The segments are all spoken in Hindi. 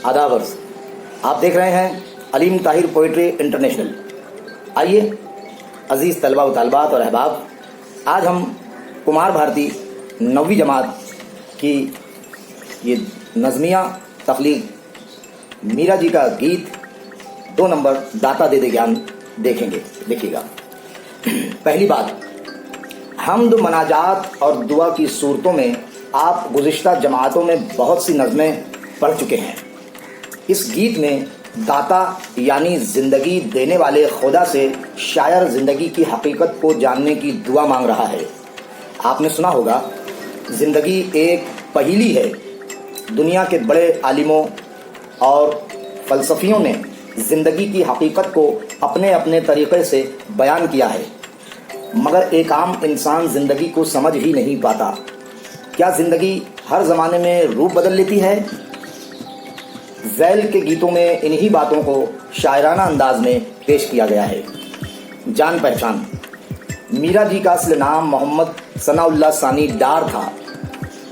आदावर्स, आप देख रहे हैं अलीम ताहिर पोइट्री इंटरनेशनल। आइए अजीज़ तलबा व तालिबात और अहबाब, आज हम कुमार भारती 9वीं जमात की ये नज़मिया तख्लीक मीरा जी का गीत 2 नंबर दाता दे दे ज्ञान देखेंगे। देखिएगा, पहली बात, हम्द मनाजात और दुआ की सूरतों में आप गुज़िश्ता जमातों में बहुत सी नज़में पढ़ चुके हैं। इस गीत में दाता यानी ज़िंदगी देने वाले खुदा से शायर ज़िंदगी की हकीकत को जानने की दुआ मांग रहा है। आपने सुना होगा, ज़िंदगी एक पहेली है। दुनिया के बड़े आलिमों और फ़लसफ़ियों ने ज़िंदगी की हकीकत को अपने अपने तरीक़े से बयान किया है, मगर एक आम इंसान ज़िंदगी को समझ ही नहीं पाता। क्या ज़िंदगी हर ज़माने में रूप बदल लेती है? ज़ैल के गीतों में इन्हीं बातों को शायराना अंदाज में पेश किया गया है। जान पहचान, मीरा जी का असली नाम मोहम्मद सनाउल्लाह सानी डार था।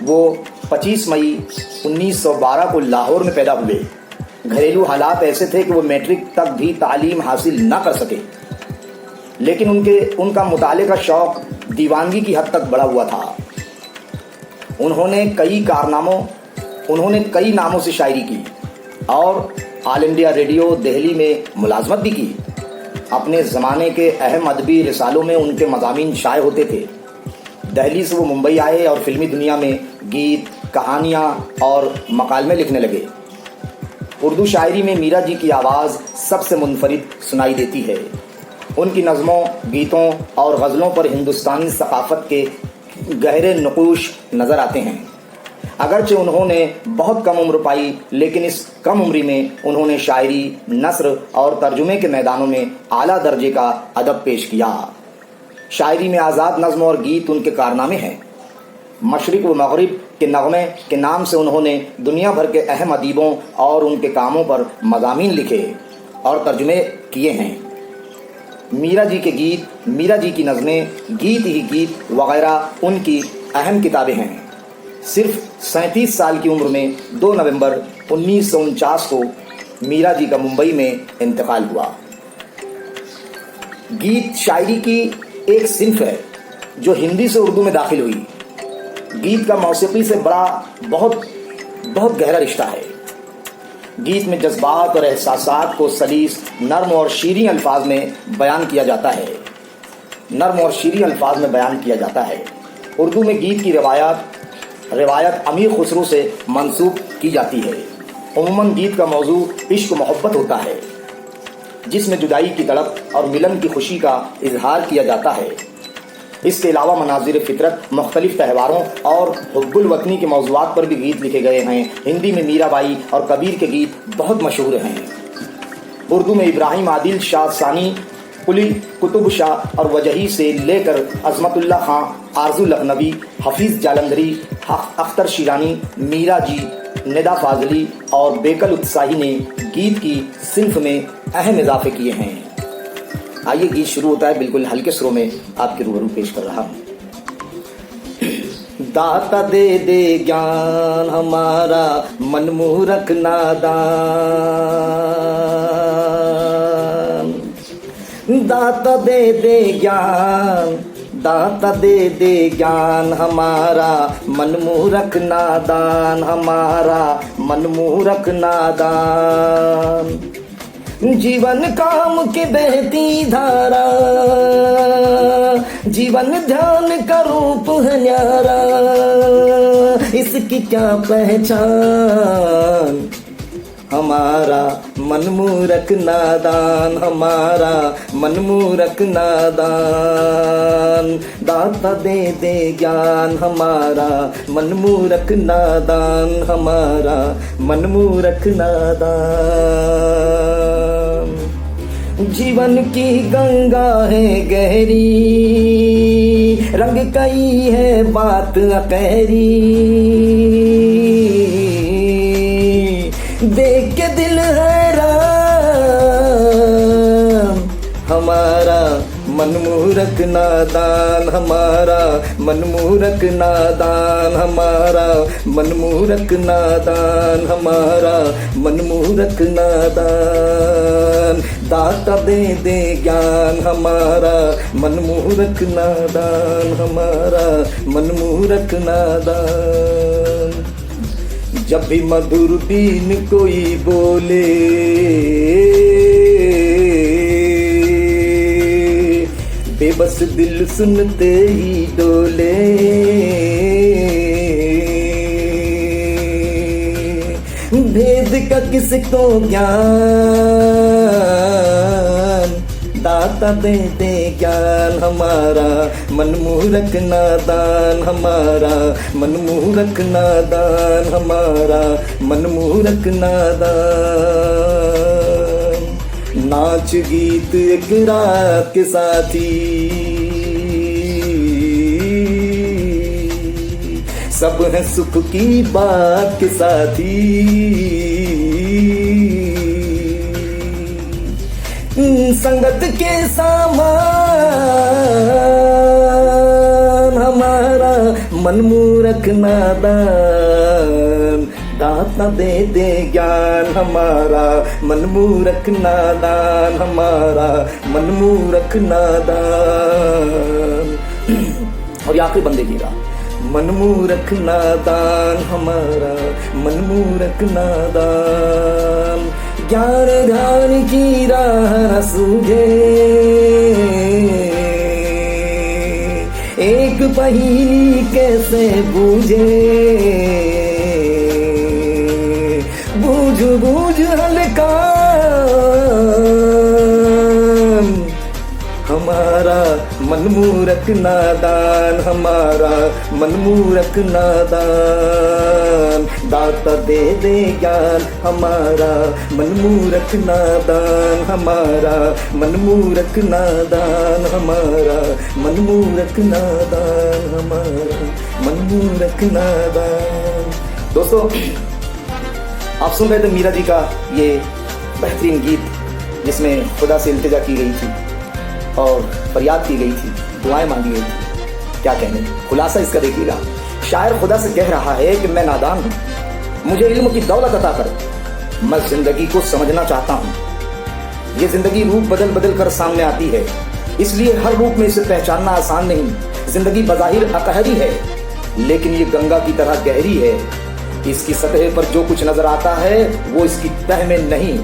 वो 25 मई 1912 को लाहौर में पैदा हुए। घरेलू हालात ऐसे थे कि वो मैट्रिक तक भी तालीम हासिल न कर सके, लेकिन उनका मुताले का शौक़ दीवानगी की हद तक बढ़ा हुआ था। उन्होंने कई नामों से शायरी की और ऑल इंडिया रेडियो दिल्ली में मुलाजमत भी की। अपने ज़माने के अहम अदबी रिसालों में उनके मज़ामीन शाये होते थे। दिल्ली से वो मुंबई आए और फिल्मी दुनिया में गीत, कहानियाँ और मकालमे लिखने लगे। उर्दू शायरी में मीरा जी की आवाज़ सबसे मुनफरिद सुनाई देती है। उनकी नज़मों, गीतों और गज़लों पर हिंदुस्तानी सकाफ़त के गहरे नक़ूश नज़र आते हैं। अगरचे उन्होंने बहुत कम उम्र पाई, लेकिन इस कम उम्री में उन्होंने शायरी, नस्र और तर्जुमे के मैदानों में आला दर्जे का अदब पेश किया। शायरी में आज़ाद नज़्म और गीत उनके कारनामे हैं। मशरिक़ व मग़रिब के नग़मे के नाम से उन्होंने दुनिया भर के अहम अदीबों और उनके कामों पर मज़ामीन लिखे और तर्जुमे किए हैं। मीरा जी के गीत, मीरा जी की नज़में, गीत ही गीत वगैरह उनकी अहम किताबें हैं। सिर्फ 37 साल की उम्र में 2 नवंबर 1949 को मीरा जी का मुंबई में इंतकाल हुआ। गीत शायरी की एक सिंफ है जो हिंदी से उर्दू में दाखिल हुई। गीत का मौसीकी से बहुत गहरा रिश्ता है। गीत में जज्बात और एहसासात को सलीस, नर्म और शीरीं अल्फाज में बयान किया जाता है। उर्दू में गीत की रिवायत अमीर खुसरो से मंसूब की जाती है। उम्मन गीत का मौजू इश्क मोहब्बत होता है, जिसमें जुदाई की तड़प और मिलन की खुशी का इजहार किया जाता है। इसके अलावा मनाज़िर फ़ितरत, मुख्तलिफ त्योहारों और हुब्बुल वतनी के मौज़ूआत पर भी गीत लिखे गए हैं। हिंदी में मीराबाई और कबीर के गीत बहुत मशहूर हैं। उर्दू में इब्राहिम आदिल शाह सानी, कुली कुतुब शाह और वजही से लेकर अज़मतुल्लाह खां, आरज़ू लखनवी, हफीज़ जालंधरी, अख्तर शिरानी, मीरा जी, निदा फाजली और बेकल उत्साही ने गीत की सिंफ में अहम इजाफे किए हैं। आइए, गीत शुरू होता है बिल्कुल हल्के सुरों में, आपके रूबरू पेश कर रहा हूँ। दाता दे दे ज्ञान हमारा मनमूरख नादान, दाता दे दे ज्ञान, दाता दे दे ज्ञान हमारा मनमूरख नादान, हमारा मनमूरख नादान। जीवन काम की बहती धारा, जीवन ध्यान का रूप है न्यारा, इसकी क्या पहचान, हमारा मनमूरख नादान, हमारा मनमूरख नादान। दाता दे दे ज्ञान हमारा मनमूरख नादान, हमारा मनमूरख नादान। जीवन की गंगा है गहरी, रंग कई है बात अकहरी, देख के दिल हैरान, हमारा मनमूरख नादान हमारा, मनमूरख नादान हमारा, मनमूरख नादान हमारा, मनमूरख नादान। दाता दे दे ज्ञान हमारा, मनमूरख नादान हमारा, मनमूरख नादान। जब भी मधुर बीन कोई बोले, बेबस दिल सुनते ही डोले। भेद का किसको ज्ञान, दाता दे दे ज्ञान हमारा, मनमूरख नादान हमारा, मनमूरख नादान हमारा, मनमूरख नादान। नाच गीत एक रात के साथी, सब है सुख की बात के साथी। संगत के सामान हमारा, मनमूरख नादान। दाता दे दे ज्ञान हमारा, मनमूरख नादान हमारा, मनमूरख नादान। और ये आखिरी बंदे गिरा, मनमूरख नादान हमारा, मनमूरख नादान। ज्ञान ध्यान की राह न सूझे, एक पहेली कैसे बूझे। बूझ बूझ हल्का हमारा, मनमूरख नादान हमारा, मनमूरख नादान। दाता दे दे ज्ञान हमारा, मनमूरख नादान हमारा, मनमूरख नादान हमारा, मनमूरख नादान हमारा, मनमूरख नादान। दोस्तों, आप सुन रहे थे मीरा जी का ये बेहतरीन गीत, जिसमें खुदा से इल्तिजा की गई थी और फरियाद की गई थी, दुआएं मांगी गई थी। क्या कहने, खुलासा इसका देखिएगा। शायर खुदा से कह रहा है कि मैं नादान हूं, मुझे इल्म की दौलत अता कर, मैं जिंदगी को समझना चाहता हूं। ये जिंदगी रूप बदल बदल कर सामने आती है, इसलिए हर रूप में इसे पहचानना आसान नहीं। जिंदगी बज़ाहिर अकहरी है, लेकिन ये गंगा की तरह गहरी है। इसकी सतह पर जो कुछ नजर आता है वो इसकी तह में नहीं।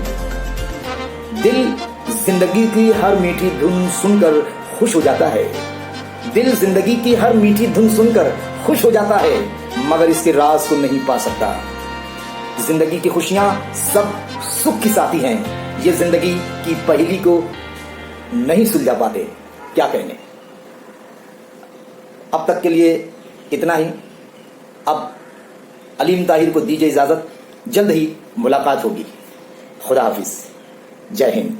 दिल जिंदगी की हर मीठी धुन सुनकर खुश हो जाता है, दिल जिंदगी की हर मीठी धुन सुनकर खुश हो जाता है, मगर इसके राज को नहीं पा सकता। जिंदगी की खुशियां सब सुख की साथी हैं, ये जिंदगी की पहेली को नहीं सुलझा पाते। क्या कहने। अब तक के लिए इतना ही। अब अलीम ताहिर को दीजिए इजाजत, जल्द ही मुलाकात होगी। खुदा हाफिज, जय हिंद।